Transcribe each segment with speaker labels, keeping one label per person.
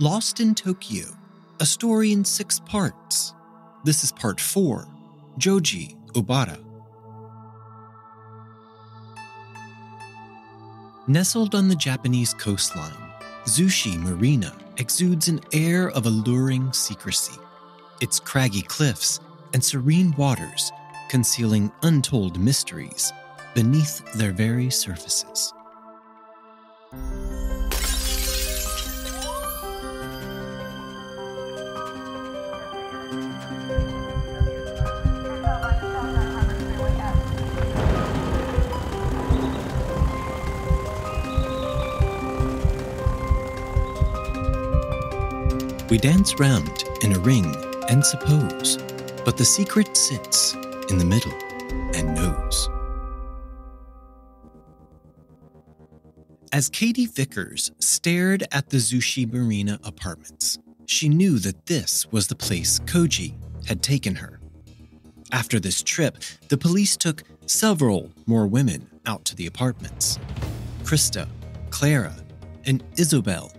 Speaker 1: Lost in Tokyo, a story in 6 parts. This is part 4, Joji Obara. Nestled on the Japanese coastline, Zushi Marina exudes an air of alluring secrecy, its craggy cliffs and serene waters concealing untold mysteries beneath their very surfaces. We dance round in a ring and suppose, but the secret sits in the middle and knows. As Katie Vickers stared at the Zushi Marina apartments, she knew that this was the place Koji had taken her. After this trip, the police took several more women out to the apartments. Krista, Clara, and Isobel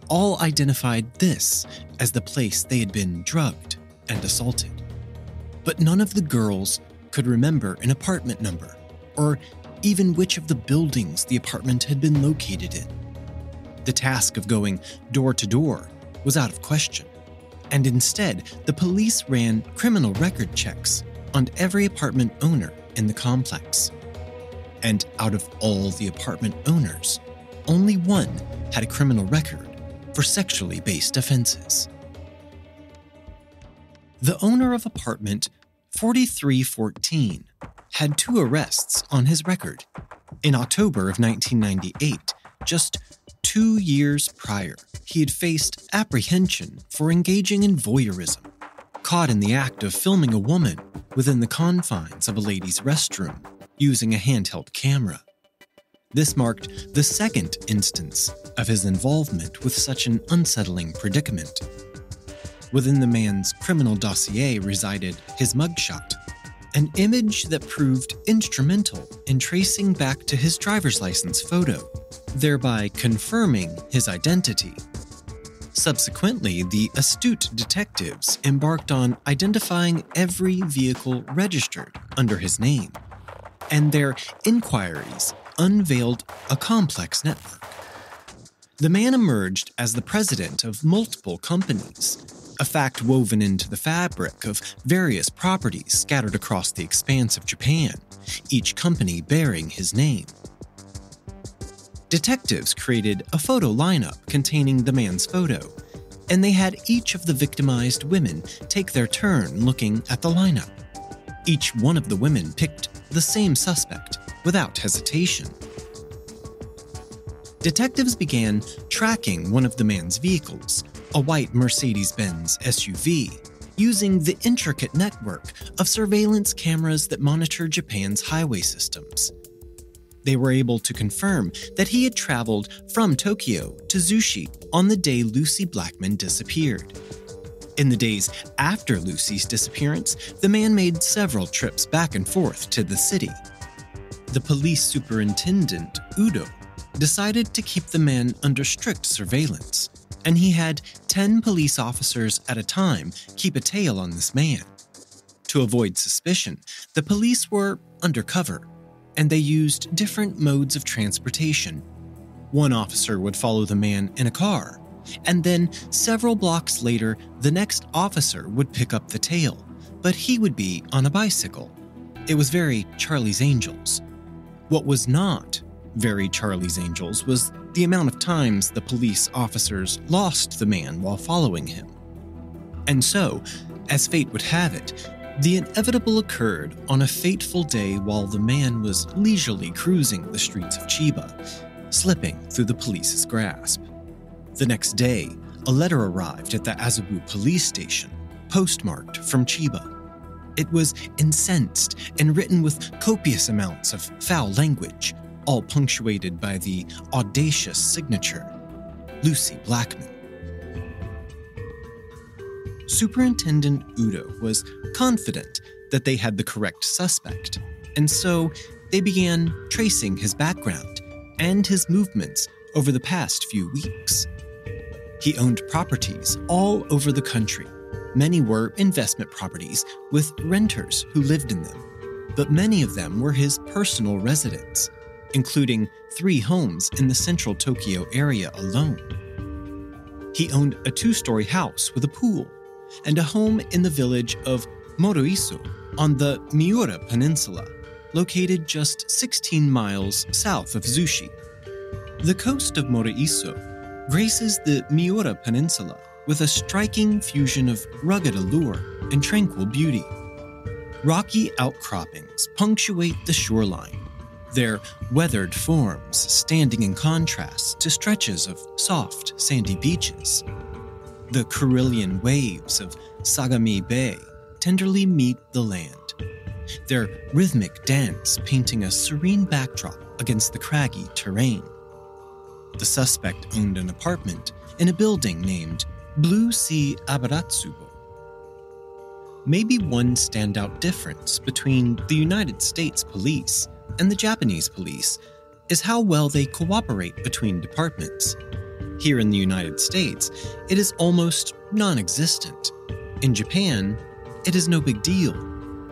Speaker 1: all identified this as the place they had been drugged and assaulted. But none of the girls could remember an apartment number or even which of the buildings the apartment had been located in. The task of going door to door was out of question, and instead the police ran criminal record checks on every apartment owner in the complex. And out of all the apartment owners, only one had a criminal record for sexually based offenses. The owner of apartment 4314 had 2 arrests on his record. In October of 1998, just 2 years prior, he had faced apprehension for engaging in voyeurism, caught in the act of filming a woman within the confines of a ladies' restroom using a handheld camera. This marked the second instance of his involvement with such an unsettling predicament. Within the man's criminal dossier resided his mugshot, an image that proved instrumental in tracing back to his driver's license photo, thereby confirming his identity. Subsequently, the astute detectives embarked on identifying every vehicle registered under his name, and their inquiries unveiled a complex network. The man emerged as the president of multiple companies, a fact woven into the fabric of various properties scattered across the expanse of Japan, each company bearing his name. Detectives created a photo lineup containing the man's photo, and they had each of the victimized women take their turn looking at the lineup. Each one of the women picked the same suspect without hesitation. Detectives began tracking one of the man's vehicles, a white Mercedes-Benz SUV, using the intricate network of surveillance cameras that monitor Japan's highway systems. They were able to confirm that he had traveled from Tokyo to Zushi on the day Lucie Blackman disappeared. In the days after Lucie's disappearance, the man made several trips back and forth to the city. The police superintendent, Udo, decided to keep the man under strict surveillance, and he had 10 police officers at a time keep a tail on this man. To avoid suspicion, the police were undercover, and they used different modes of transportation. One officer would follow the man in a car, and then several blocks later, the next officer would pick up the tail, but he would be on a bicycle. It was very Charlie's Angels. What was not very Charlie's Angels was the amount of times the police officers lost the man while following him. And so, as fate would have it, the inevitable occurred on a fateful day while the man was leisurely cruising the streets of Chiba, slipping through the police's grasp. The next day, a letter arrived at the Azabu police station, postmarked from Chiba. It was incensed and written with copious amounts of foul language, all punctuated by the audacious signature, Lucie Blackman. Superintendent Udo was confident that they had the correct suspect, and so they began tracing his background and his movements over the past few weeks. He owned properties all over the country. Many were investment properties with renters who lived in them, but many of them were his personal residence, including 3 homes in the central Tokyo area alone. He owned a 2-story house with a pool and a home in the village of Moroiso on the Miura Peninsula, located just 16 miles south of Zushi. The coast of Moroiso graces the Miura Peninsula with a striking fusion of rugged allure and tranquil beauty. Rocky outcroppings punctuate the shoreline, their weathered forms standing in contrast to stretches of soft, sandy beaches. The Carillion waves of Sagami Bay tenderly meet the land, their rhythmic dance painting a serene backdrop against the craggy terrain. The suspect owned an apartment in a building named Lucie Blackman. Maybe one standout difference between the United States police and the Japanese police is how well they cooperate between departments. Here in the United States, it is almost non-existent. In Japan, it is no big deal.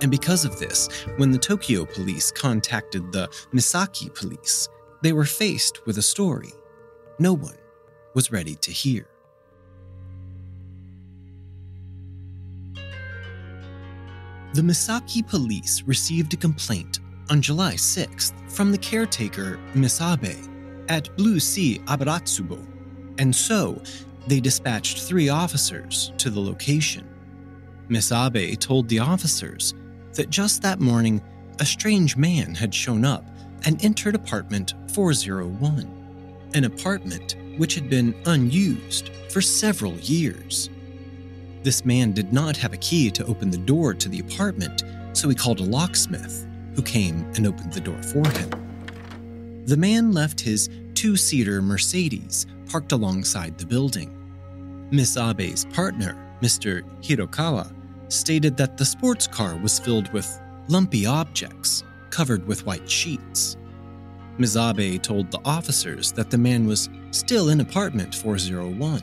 Speaker 1: And because of this, when the Tokyo police contacted the Misaki police, they were faced with a story no one was ready to hear. The Misaki police received a complaint on July 6th from the caretaker Miss Abe at Lucie Blackman, and so they dispatched 3 officers to the location. Miss Abe told the officers that just that morning, a strange man had shown up and entered apartment 401, an apartment which had been unused for several years. This man did not have a key to open the door to the apartment, so he called a locksmith, who came and opened the door for him. The man left his 2-seater Mercedes parked alongside the building. Miss Abe's partner, Mr. Hirokawa, stated that the sports car was filled with lumpy objects covered with white sheets. Ms. Abe told the officers that the man was still in apartment 401,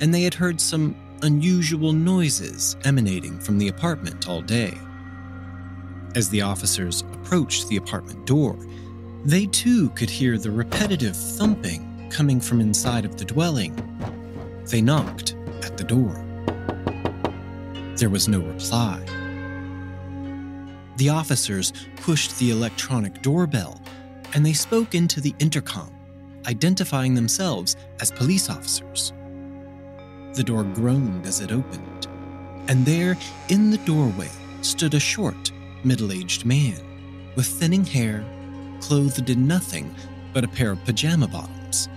Speaker 1: and they had heard some unusual noises emanating from the apartment all day. As the officers approached the apartment door, they too could hear the repetitive thumping coming from inside of the dwelling. They knocked at the door. There was no reply. The officers pushed the electronic doorbell, and they spoke into the intercom, identifying themselves as police officers. The door groaned as it opened, and there, in the doorway, stood a short, middle-aged man with thinning hair, clothed in nothing but a pair of pajama bottoms.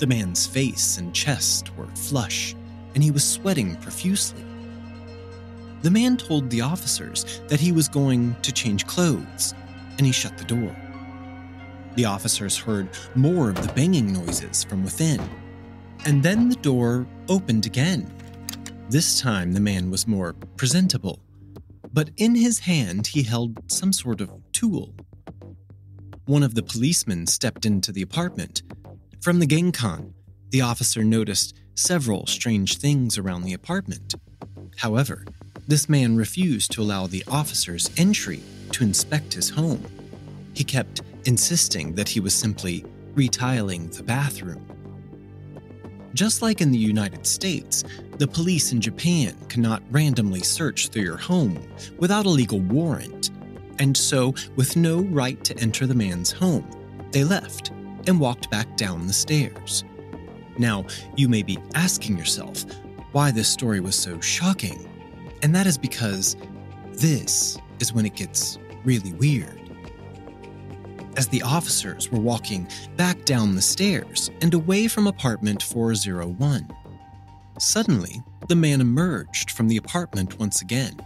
Speaker 1: The man's face and chest were flush, and he was sweating profusely. The man told the officers that he was going to change clothes, and he shut the door. The officers heard more of the banging noises from within, and then the door opened again. This time the man was more presentable, but in his hand he held some sort of tool. One of the policemen stepped into the apartment. From the genkan, the officer noticed several strange things around the apartment. However, this man refused to allow the officers entry to inspect his home. He kept insisting that he was simply retiling the bathroom. Just like in the United States, the police in Japan cannot randomly search through your home without a legal warrant, and so, with no right to enter the man's home, they left and walked back down the stairs. Now, you may be asking yourself why this story was so shocking, and that is because this is when it gets really weird. As the officers were walking back down the stairs and away from apartment 401, suddenly the man emerged from the apartment once again,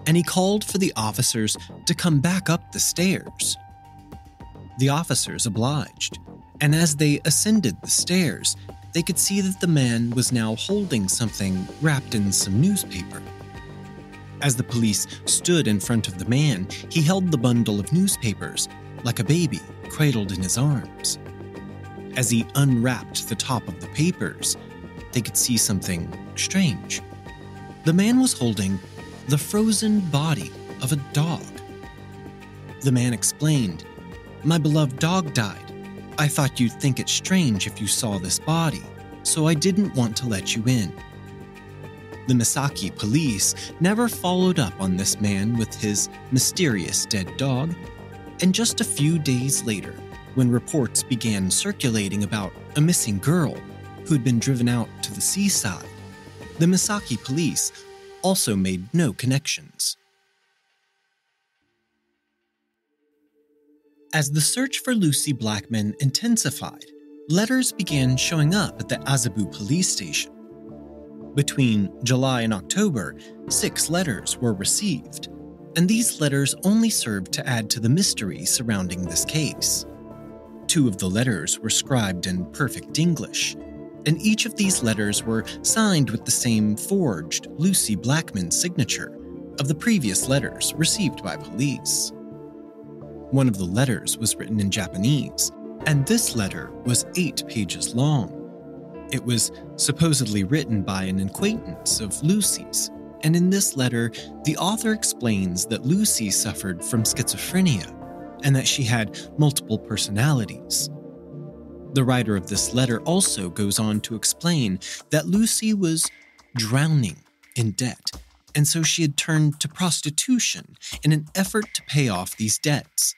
Speaker 1: and he called for the officers to come back up the stairs. The officers obliged, and as they ascended the stairs, they could see that the man was now holding something wrapped in some newspaper. As the police stood in front of the man, he held the bundle of newspapers like a baby cradled in his arms. As he unwrapped the top of the papers, they could see something strange. The man was holding the frozen body of a dog. The man explained, "My beloved dog died. I thought you'd think it strange if you saw this body, so I didn't want to let you in." The Misaki police never followed up on this man with his mysterious dead dog, and just a few days later, when reports began circulating about a missing girl who'd been driven out to the seaside, the Misaki police also made no connections. As the search for Lucie Blackman intensified, letters began showing up at the Azabu police station. Between July and October, 6 letters were received, and these letters only served to add to the mystery surrounding this case. 2 of the letters were scribed in perfect English, and each of these letters were signed with the same forged Lucie Blackman signature of the previous letters received by police. One of the letters was written in Japanese, and this letter was 8 pages long. It was supposedly written by an acquaintance of Lucie's, and in this letter, the author explains that Lucie suffered from schizophrenia and that she had multiple personalities. The writer of this letter also goes on to explain that Lucie was drowning in debt, and so she had turned to prostitution in an effort to pay off these debts.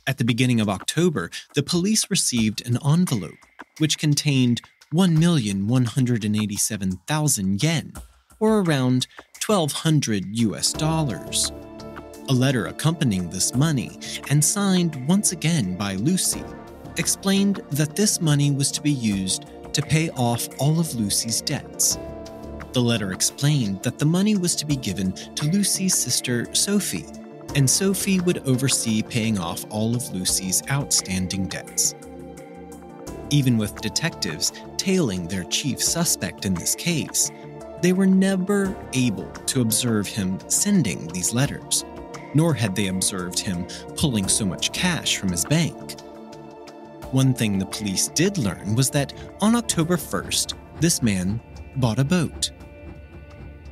Speaker 1: At the beginning of October, the police received an envelope which contained 1,187,000 yen, or around $1,200. A letter accompanying this money, and signed once again by Lucie, explained that this money was to be used to pay off all of Lucie's debts. The letter explained that the money was to be given to Lucie's sister Sophie, and Sophie would oversee paying off all of Lucie's outstanding debts. Even with detectives tailing their chief suspect in this case, they were never able to observe him sending these letters, nor had they observed him pulling so much cash from his bank. One thing the police did learn was that on October 1st, this man bought a boat.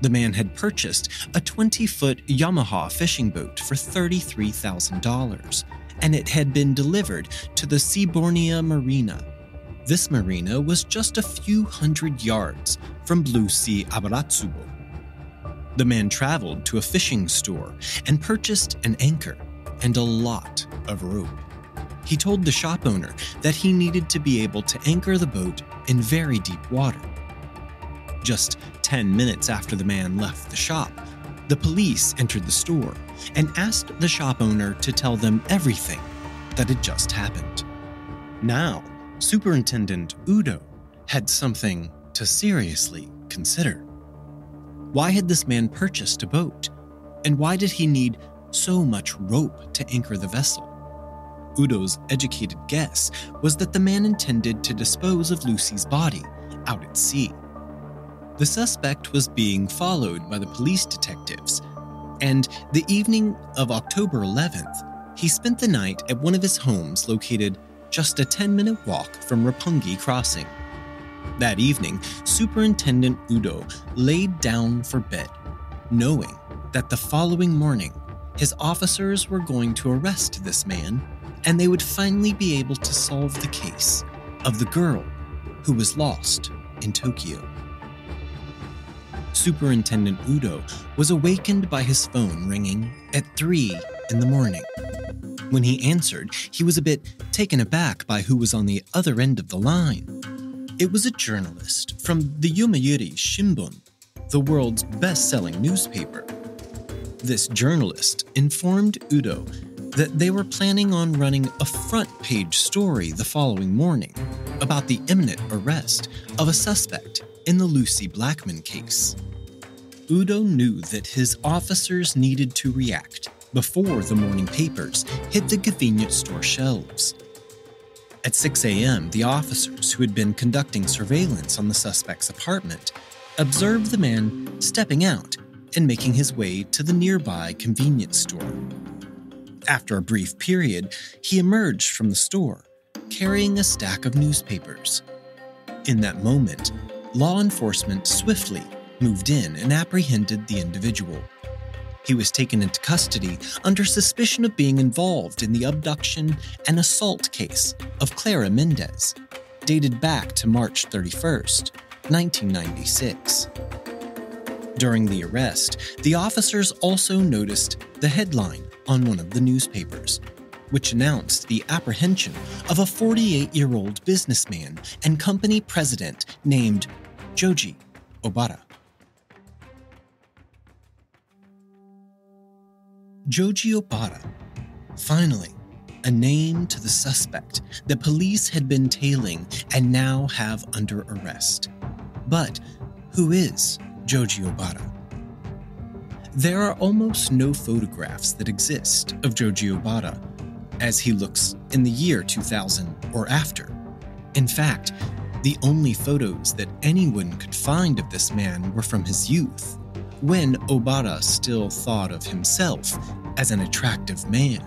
Speaker 1: The man had purchased a 20-foot Yamaha fishing boat for $33,000, and it had been delivered to the Seabornia Marina. This marina was just a few hundred yards from Blue Sea Abaratsubo. The man traveled to a fishing store and purchased an anchor and a lot of rope. He told the shop owner that he needed to be able to anchor the boat in very deep water. Just 10 minutes after the man left the shop, the police entered the store and asked the shop owner to tell them everything that had just happened. Now, Superintendent Udo had something to seriously consider. Why had this man purchased a boat? And why did he need so much rope to anchor the vessel? Udo's educated guess was that the man intended to dispose of Lucie's body out at sea. The suspect was being followed by the police detectives, and the evening of October 11th, he spent the night at one of his homes located just a 10-minute walk from Roppongi Crossing. That evening, Superintendent Udo laid down for bed, knowing that the following morning, his officers were going to arrest this man, and they would finally be able to solve the case of the girl who was lost in Tokyo. Superintendent Udo was awakened by his phone ringing at 3 in the morning. When he answered, he was a bit taken aback by who was on the other end of the line. It was a journalist from the Yomiuri Shimbun, the world's best-selling newspaper. This journalist informed Udo that they were planning on running a front-page story the following morning about the imminent arrest of a suspect in the Lucie Blackman case. Udo knew that his officers needed to react before the morning papers hit the convenience store shelves. At 6 a.m., the officers who had been conducting surveillance on the suspect's apartment observed the man stepping out and making his way to the nearby convenience store. After a brief period, he emerged from the store, carrying a stack of newspapers. In that moment, law enforcement swiftly moved in and apprehended the individual. He was taken into custody under suspicion of being involved in the abduction and assault case of Clara Mendez, dated back to March 31st, 1996. During the arrest, the officers also noticed the headline on one of the newspapers, which announced the apprehension of a 48-year-old businessman and company president named Joji Obara. Joji Obara, finally, a name to the suspect the police had been tailing and now have under arrest. But who is Joji Obara? There are almost no photographs that exist of Joji Obara as he looks in the year 2000 or after. In fact, the only photos that anyone could find of this man were from his youth, when Obara still thought of himself as an attractive man.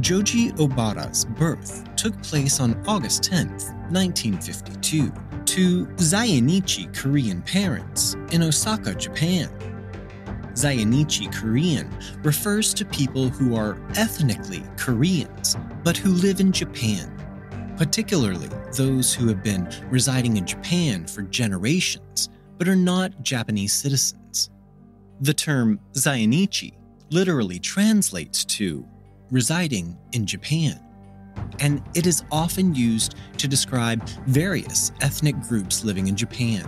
Speaker 1: Joji Obara's birth took place on August 10, 1952, to Zainichi Korean parents in Osaka, Japan. Zainichi Korean refers to people who are ethnically Koreans but who live in Japan, particularly those who have been residing in Japan for generations but are not Japanese citizens. The term Zainichi literally translates to residing in Japan, and it is often used to describe various ethnic groups living in Japan.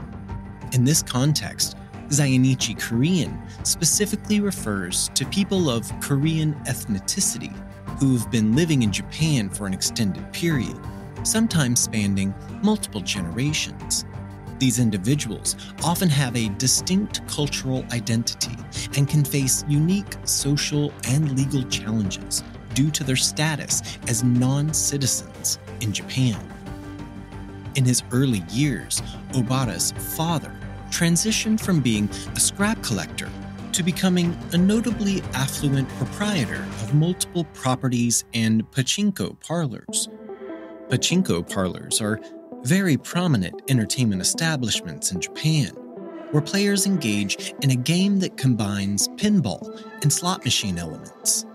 Speaker 1: In this context, Zainichi Korean specifically refers to people of Korean ethnicity who have been living in Japan for an extended period, sometimes spanning multiple generations. These individuals often have a distinct cultural identity and can face unique social and legal challenges due to their status as non-citizens in Japan. In his early years, Obara's father transitioned from being a scrap collector to becoming a notably affluent proprietor of multiple properties and pachinko parlors. Pachinko parlors are very prominent entertainment establishments in Japan, where players engage in a game that combines pinball and slot machine elements.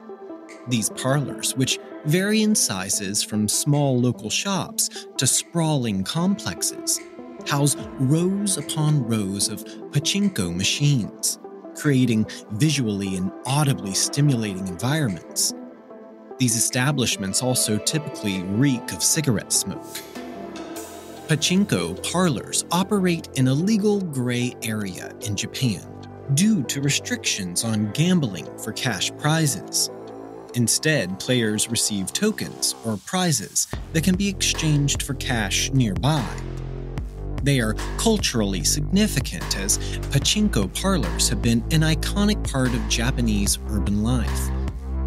Speaker 1: These parlors, which vary in sizes from small local shops to sprawling complexes, house rows upon rows of pachinko machines, creating visually and audibly stimulating environments. These establishments also typically reek of cigarette smoke. Pachinko parlors operate in a legal gray area in Japan due to restrictions on gambling for cash prizes. Instead, players receive tokens or prizes that can be exchanged for cash nearby. They are culturally significant as pachinko parlors have been an iconic part of Japanese urban life,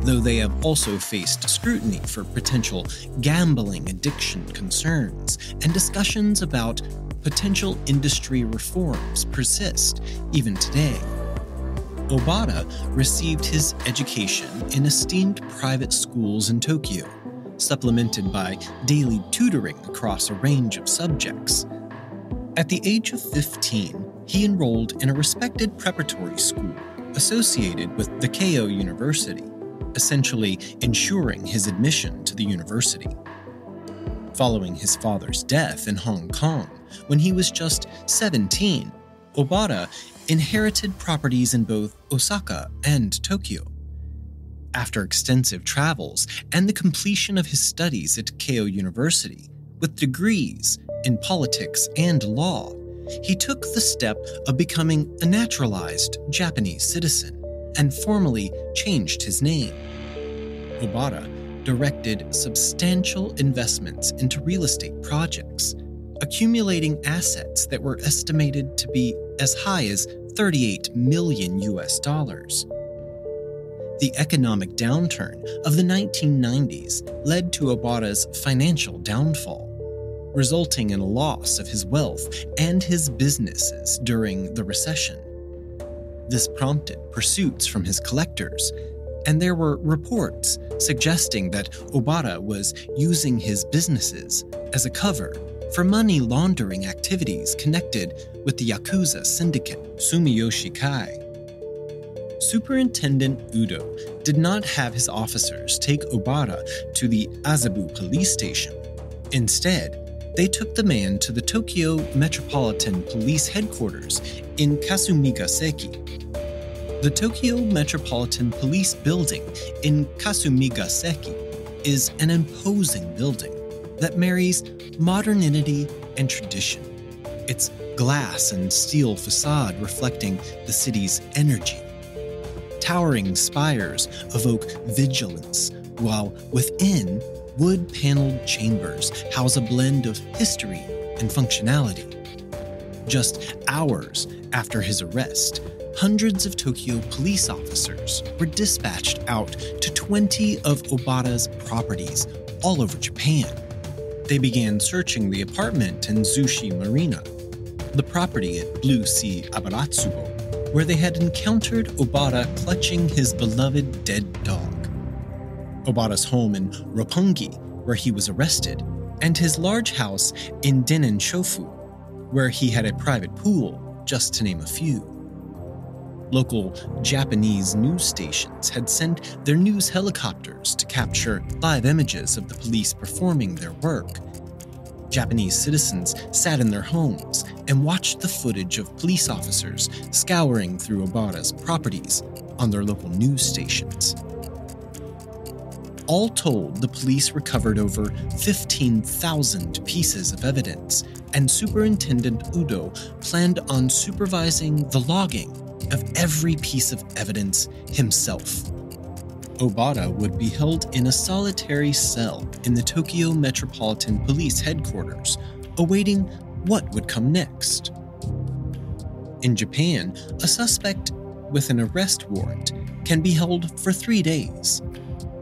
Speaker 1: though they have also faced scrutiny for potential gambling addiction concerns, and discussions about potential industry reforms persist even today. Obara received his education in esteemed private schools in Tokyo, supplemented by daily tutoring across a range of subjects. At the age of 15, he enrolled in a respected preparatory school associated with the Keio University, essentially ensuring his admission to the university. Following his father's death in Hong Kong when he was just 17, Obara inherited properties in both Osaka and Tokyo. After extensive travels and the completion of his studies at Keio University, with degrees in politics and law, he took the step of becoming a naturalized Japanese citizen and formally changed his name. Obara directed substantial investments into real estate projects, accumulating assets that were estimated to be as high as $38 million. The economic downturn of the 1990s led to Obara's financial downfall, resulting in a loss of his wealth and his businesses during the recession. This prompted pursuits from his collectors, and there were reports suggesting that Obara was using his businesses as a cover for money laundering activities connected with the Yakuza syndicate Sumiyoshi Kai. Superintendent Udo did not have his officers take Obara to the Azabu police station. Instead, they took the man to the Tokyo Metropolitan Police headquarters in Kasumigaseki. The Tokyo Metropolitan Police building in Kasumigaseki is an imposing building that marries modernity and tradition, its glass and steel facade reflecting the city's energy. Towering spires evoke vigilance, while within, wood-paneled chambers house a blend of history and functionality. Just hours after his arrest, hundreds of Tokyo police officers were dispatched out to 20 of Obara's properties all over Japan. They began searching the apartment in Zushi Marina, the property at Blue Sea Abaratsubo, where they had encountered Obara clutching his beloved dead dog, Obara's home in Roppongi, where he was arrested, and his large house in Dennen-shofu, where he had a private pool, just to name a few. Local Japanese news stations had sent their news helicopters to capture live images of the police performing their work. Japanese citizens sat in their homes and watched the footage of police officers scouring through Obara's properties on their local news stations. All told, the police recovered over 15,000 pieces of evidence, and Superintendent Udo planned on supervising the logging of every piece of evidence himself. Obara would be held in a solitary cell in the Tokyo Metropolitan Police headquarters, awaiting what would come next. In Japan, a suspect with an arrest warrant can be held for 3 days.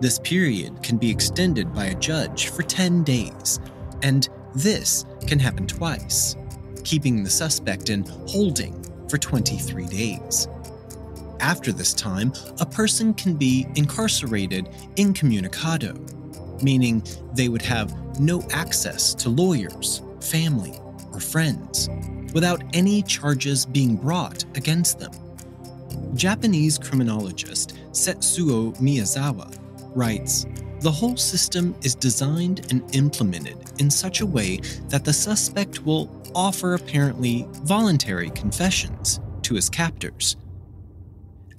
Speaker 1: This period can be extended by a judge for 10 days, and this can happen twice, keeping the suspect in holding for 23 days. After this time, a person can be incarcerated incommunicado, meaning they would have no access to lawyers, family, or friends, without any charges being brought against them. Japanese criminologist Setsuo Miyazawa writes, "The whole system is designed and implemented in such a way that the suspect will offer apparently voluntary confessions to his captors.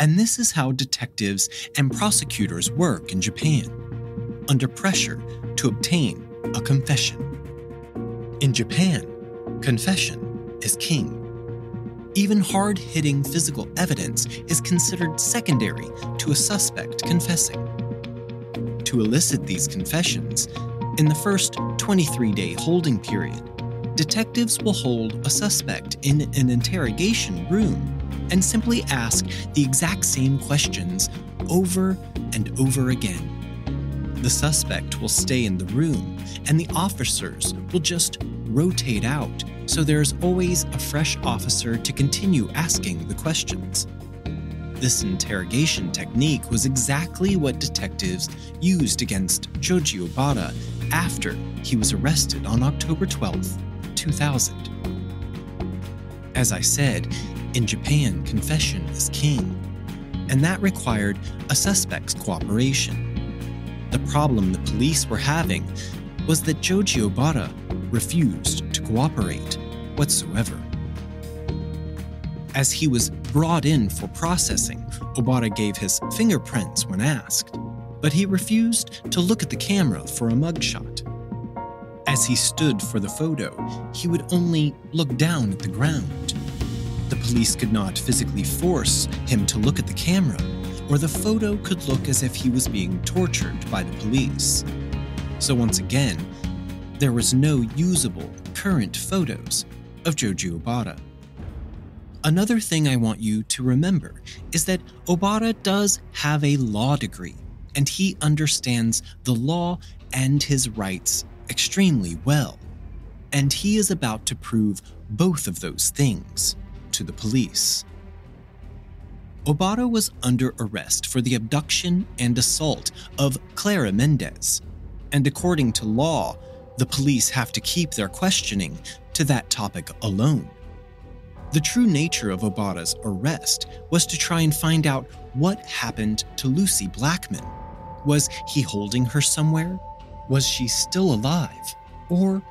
Speaker 1: And this is how detectives and prosecutors work in Japan, under pressure to obtain a confession. In Japan, confession is king. Even hard-hitting physical evidence is considered secondary to a suspect confessing. To elicit these confessions, in the first 23-day holding period, detectives will hold a suspect in an interrogation room and simply ask the exact same questions over and over again. The suspect will stay in the room, and the officers will just rotate out, so there's always a fresh officer to continue asking the questions. This interrogation technique was exactly what detectives used against Joji Obara after he was arrested on October 12, 2000. As I said, in Japan, confession is king, and that required a suspect's cooperation. The problem the police were having was that Joji Obara refused to cooperate whatsoever. As he was brought in for processing, Obara gave his fingerprints when asked, but he refused to look at the camera for a mugshot. As he stood for the photo, he would only look down at the ground. The police could not physically force him to look at the camera, or the photo could look as if he was being tortured by the police. So once again, there was no usable current photos of Joji Obara. Another thing I want you to remember is that Obara does have a law degree, and he understands the law and his rights extremely well, and he is about to prove both of those things to the police. Obara was under arrest for the abduction and assault of Clara Mendez, and according to law, the police have to keep their questioning to that topic alone. The true nature of Obara's arrest was to try and find out what happened to Lucie Blackman. Was he holding her somewhere? Was she still alive? Or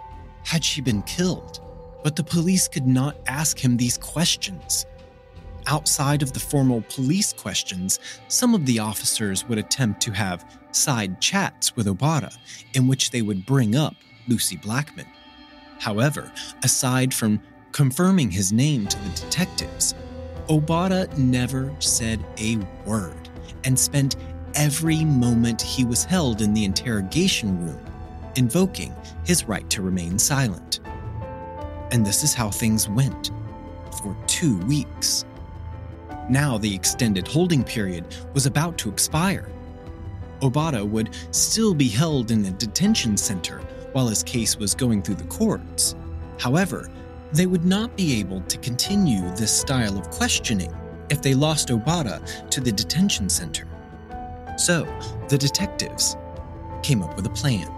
Speaker 1: had she been killed? But the police could not ask him these questions. Outside of the formal police questions, some of the officers would attempt to have side chats with Obara in which they would bring up Lucie Blackman. However, aside from confirming his name to the detectives, Obara never said a word and spent every moment he was held in the interrogation room invoking his right to remain silent. And this is how things went for 2 weeks. Now the extended holding period was about to expire. Obara would still be held in a detention center while his case was going through the courts. However, they would not be able to continue this style of questioning if they lost Obara to the detention center. So, the detectives came up with a plan.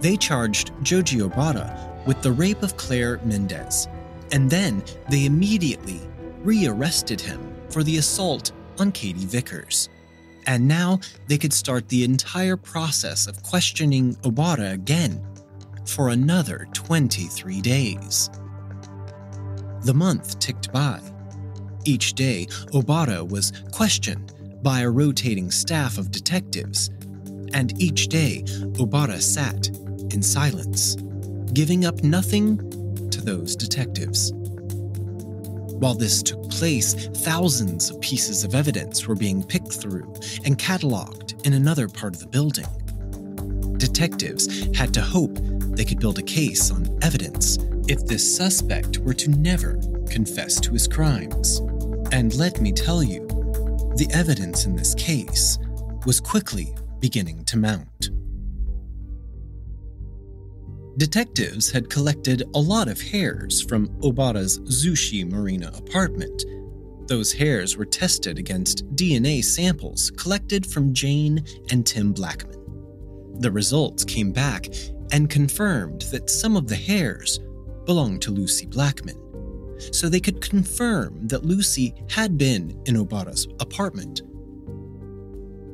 Speaker 1: They charged Joji Obara with the rape of Claire Mendez, and then they immediately re-arrested him for the assault on Katie Vickers. And now they could start the entire process of questioning Obara again for another 23 days. The month ticked by. Each day, Obara was questioned by a rotating staff of detectives, and each day, Obara sat in silence, giving up nothing to those detectives. While this took place, thousands of pieces of evidence were being picked through and cataloged in another part of the building. Detectives had to hope they could build a case on evidence if this suspect were to never confess to his crimes. And let me tell you, the evidence in this case was quickly beginning to mount. Detectives had collected a lot of hairs from Obara's Zushi Marina apartment. Those hairs were tested against DNA samples collected from Jane and Tim Blackman. The results came back and confirmed that some of the hairs belonged to Lucie Blackman, so they could confirm that Lucie had been in Obara's apartment.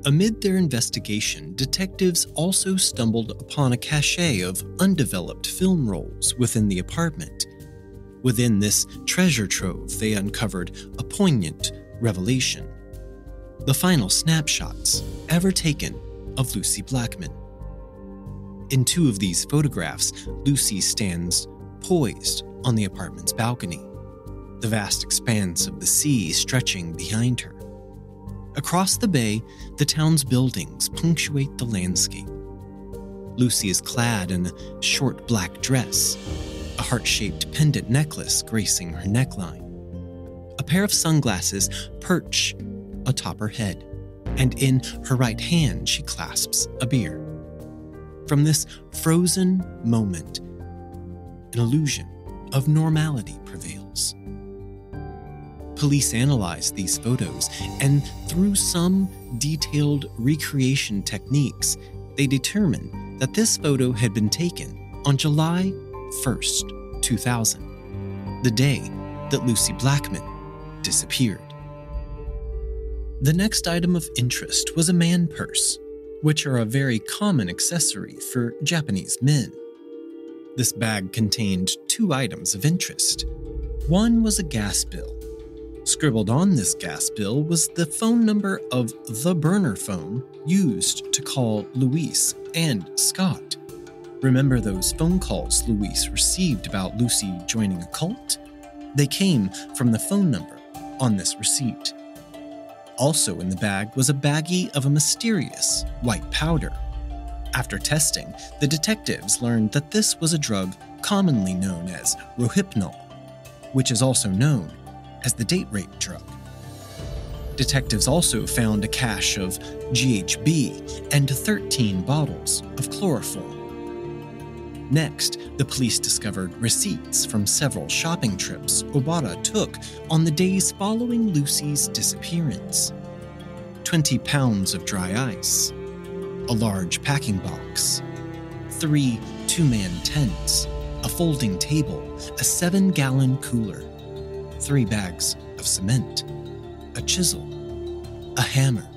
Speaker 1: Amid their investigation, detectives also stumbled upon a cache of undeveloped film rolls within the apartment. Within this treasure trove, they uncovered a poignant revelation: the final snapshots ever taken of Lucie Blackman. In 2 of these photographs, Lucie stands poised on the apartment's balcony, the vast expanse of the sea stretching behind her. Across the bay, the town's buildings punctuate the landscape. Lucie is clad in a short black dress, a heart-shaped pendant necklace gracing her neckline. A pair of sunglasses perch atop her head, and in her right hand she clasps a beer. From this frozen moment, an illusion of normality prevails. Police analyzed these photos, and through some detailed recreation techniques, they determined that this photo had been taken on July 1st, 2000, the day that Lucie Blackman disappeared. The next item of interest was a man purse, which are a very common accessory for Japanese men. This bag contained 2 items of interest. One was a gas bill. Scribbled on this gas bill was the phone number of the burner phone used to call Luis and Scott. Remember those phone calls Luis received about Lucie joining a cult? They came from the phone number on this receipt. Also in the bag was a baggie of a mysterious white powder. After testing, the detectives learned that this was a drug commonly known as Rohypnol, which is also known as the date rape drug. Detectives also found a cache of GHB and 13 bottles of chloroform. Next, the police discovered receipts from several shopping trips Obara took on the days following Lucie's disappearance. 20 pounds of dry ice, a large packing box, 3 2-man tents, a folding table, a 7-gallon cooler, 3 bags of cement, a chisel, a hammer,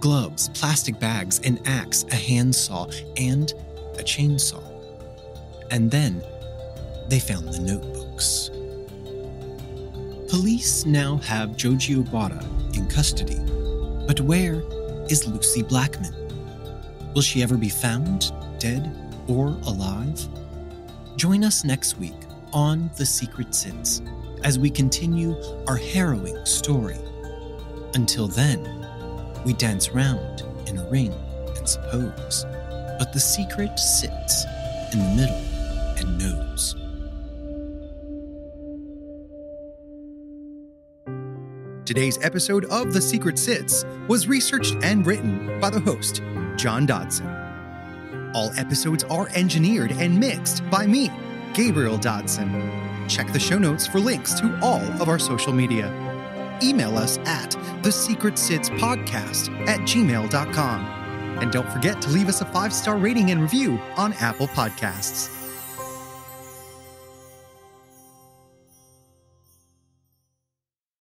Speaker 1: gloves, plastic bags, an axe, a handsaw, and a chainsaw. And then they found the notebooks. Police now have Joji Obara in custody. But where is Lucie Blackman? Will she ever be found, dead or alive? Join us next week on The Secret Sits as we continue our harrowing story. Until then, we dance round in a ring and suppose, but the secret sits in the middle and knows.
Speaker 2: Today's episode of The Secret Sits was researched and written by the host, John Dodson. All episodes are engineered and mixed by me, Gabriel Dodson. Check the show notes for links to all of our social media. Email us at thesecretsitspodcast@gmail.com. And don't forget to leave us a 5-star rating and review on Apple Podcasts.